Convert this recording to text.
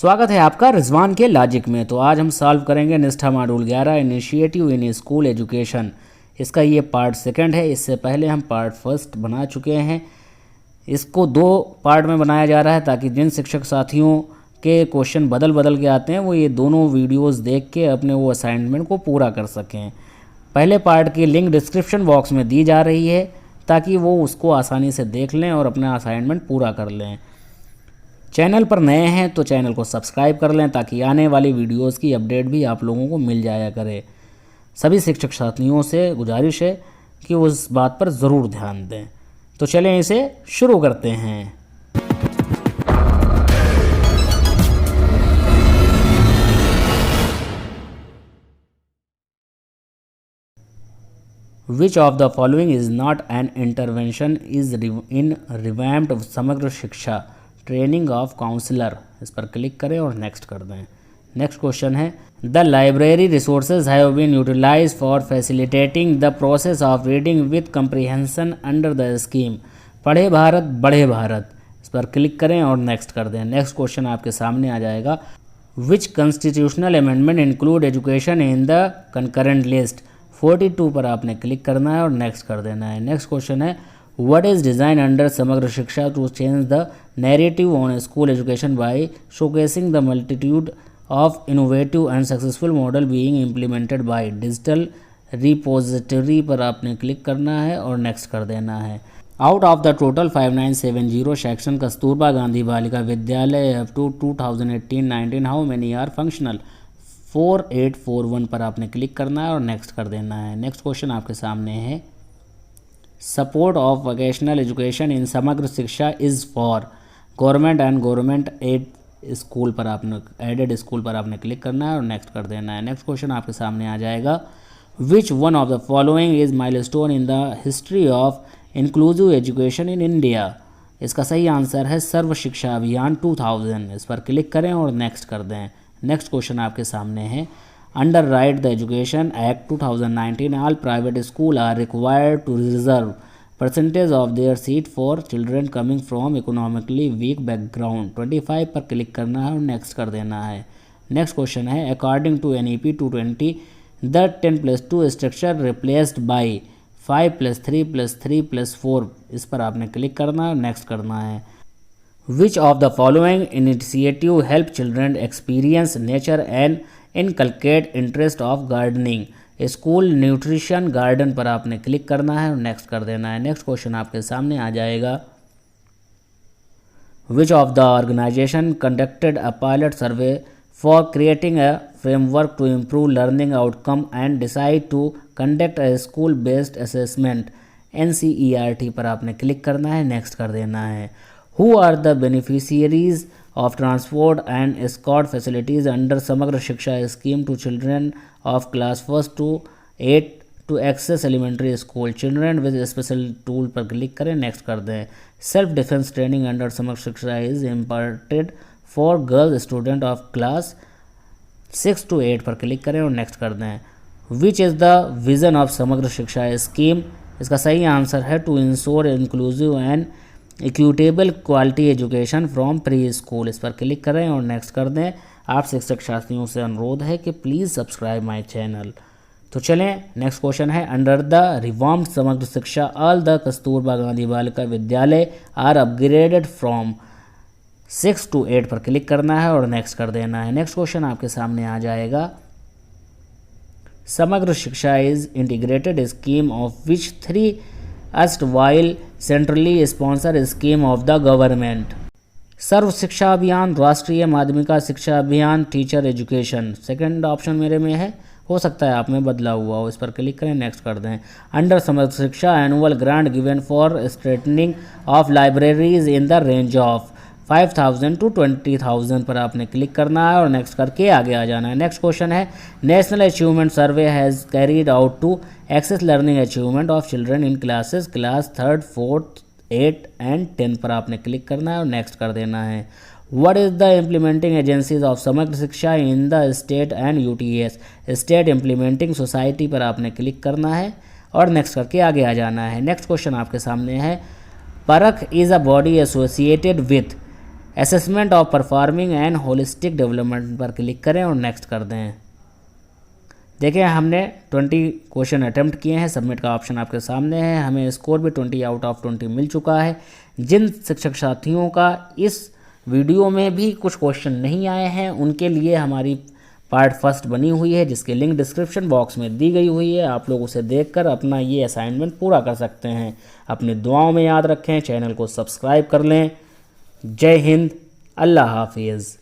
स्वागत है आपका रिजवान के लॉजिक में। तो आज हम सॉल्व करेंगे निष्ठा module 11 initiative in school education. इसका ये पार्ट सेकंड है। इससे पहले हम पार्ट फर्स्ट बना चुके हैं। इसको दो पार्ट में बनाया जा रहा है ताकि जिन शिक्षक साथियों के क्वेश्चन बदल बदल के आते हैं वो ये दोनों वीडियोस देख के अपने वो असाइनमेंट को पूरा कर सकें। पहले पार्ट की लिंक डिस्क्रिप्शन बॉक्स में दी जा रही है ताकि वो उसको आसानी से देख लें और अपना असाइनमेंट पूरा कर लें। चैनल पर नए हैं तो चैनल को सब्सक्राइब कर लें ताकि आने वाली वीडियोस की अपडेट भी आप लोगों को मिल जाया करे। सभी शिक्षक साथियों से गुजारिश है कि वो इस बात पर ज़रूर ध्यान दें। तो चलें इसे शुरू करते हैं। Which of the following is not an intervention is in revamped समग्र शिक्षा ट्रेनिंग ऑफ काउंसलर। इस पर क्लिक करें और नेक्स्ट कर दें। नेक्स्ट क्वेश्चन है the library resources have been utilised for facilitating the process of reading with comprehension under the scheme Padhe Bharat बढ़े भारत। इस पर क्लिक करें और नेक्स्ट कर दें। नेक्स्ट क्वेश्चन आपके सामने आ जाएगा which constitutional amendment include education in the concurrent list. 42 पर आपने क्लिक करना है और नेक्स्ट कर देना है। नेक्स्ट क्वेश्चन है What is designed under Samagra शिक्षा to change the narrative on school education by showcasing the multitude of innovative and successful model being implemented by digital repository पर आपने क्लिक करना है और नेक्स्ट कर देना है। Out of the total 5970 section Kasturba Gandhi Balika Vidyalaya up to 2018-19 how many are functional। 4841 पर आपने क्लिक करना है और नेक्स्ट कर देना है। नेक्स्ट क्वेश्चन आपके सामने है support of vocational education in Samagra Shiksha is for government and government aid school पर आपने एडेड स्कूल पर आपने क्लिक करना है और नेक्स्ट कर देना है। नेक्स्ट क्वेश्चन आपके सामने आ जाएगा which one of the following is milestone in the history of inclusive education in India. इसका सही आंसर है सर्व शिक्षा अभियान 2000। इस पर क्लिक करें और नेक्स्ट कर दें। नेक्स्ट क्वेश्चन आपके सामने है under right the education act 2019 all private school are required to reserve percentage of their seat for children coming from economically weak background. 25 पर क्लिक करना है और नेक्स्ट कर देना है। नेक्स्ट क्वेश्चन है according to NEP 220 the 10+2 structure replaced by 5+3+3+4। इस पर आपने क्लिक करना है और नेक्स्ट करना है। विच of the following initiative help children experience nature and inculcate interest of gardening. School nutrition garden पर आपने क्लिक करना है और नेक्स्ट कर देना है। नेक्स्ट क्वेश्चन आपके सामने आ जाएगा which of the organisation conducted a pilot survey for creating a framework to improve learning outcome and decide to conduct a school based assessment. NCERT पर आपने क्लिक करना है, नेक्स्ट कर देना है। Who are the beneficiaries of transport and escort facilities under Samagra Shiksha scheme to children of class 1 to 8 to access elementary school। children with special tool पर click करें, next कर दें। self defense training under Samagra शिक्षा is imparted for girls student of class 6 to 8 पर click करें और next कर दें। which is the vision of समग्र शिक्षा स्कीम। इसका सही आंसर है to ensure inclusive and equitable quality education from pre school. इस पर क्लिक करें और नेक्स्ट कर दें। आप शिक्षक साथियों से अनुरोध है कि प्लीज़ सब्सक्राइब माय चैनल। तो चलें नेक्स्ट क्वेश्चन है अंडर द रिवॉर्म्ड समग्र शिक्षा all the Kasturba Gandhi Balika Vidyalaya are upgraded from 6 to 8 पर क्लिक करना है और नेक्स्ट कर देना है। नेक्स्ट क्वेश्चन आपके सामने आ जाएगा Samagra Shiksha is integrated scheme of which 3 while centrally sponsor scheme of the government. Sarva Shiksha Abhiyan, राष्ट्रीय माध्यमिका शिक्षा अभियान, टीचर एजुकेशन। सेकंड ऑप्शन मेरे में है, हो सकता है आप में बदला हुआ हो। इस पर क्लिक करें, नेक्स्ट कर दें। अंडर समग्र शिक्षा annual grant given for straightening of libraries in the range of 5,000 to 20,000 पर आपने क्लिक करना है और नेक्स्ट करके आगे आ जाना है। नेक्स्ट क्वेश्चन है national achievement survey has carried out to access learning achievement of children in classes class 3rd, 4th, 8 and 10 पर आपने क्लिक करना है और नेक्स्ट कर देना है। What is the implementing agencies of समग्र शिक्षा in the state and UTS। State implementing society पर आपने क्लिक करना है और नेक्स्ट करके आगे आ जाना है। नेक्स्ट क्वेश्चन आपके सामने है परख is a body associated with assessment of performing and holistic development पर क्लिक करें और नेक्स्ट कर दें। देखिए हमने 20 क्वेश्चन अटेम्प्ट किए हैं, सबमिट का ऑप्शन आपके सामने है। हमें स्कोर भी 20 आउट ऑफ 20 मिल चुका है। जिन शिक्षक साथियों का इस वीडियो में भी कुछ क्वेश्चन नहीं आए हैं उनके लिए हमारी पार्ट फर्स्ट बनी हुई है, जिसकी लिंक डिस्क्रिप्शन बॉक्स में दी गई हुई है। आप लोग उसे देखकर अपना ये असाइनमेंट पूरा कर सकते हैं। अपनी दुआओं में याद रखें, चैनल को सब्सक्राइब कर लें। जय हिंद, अल्लाह हाफिज़।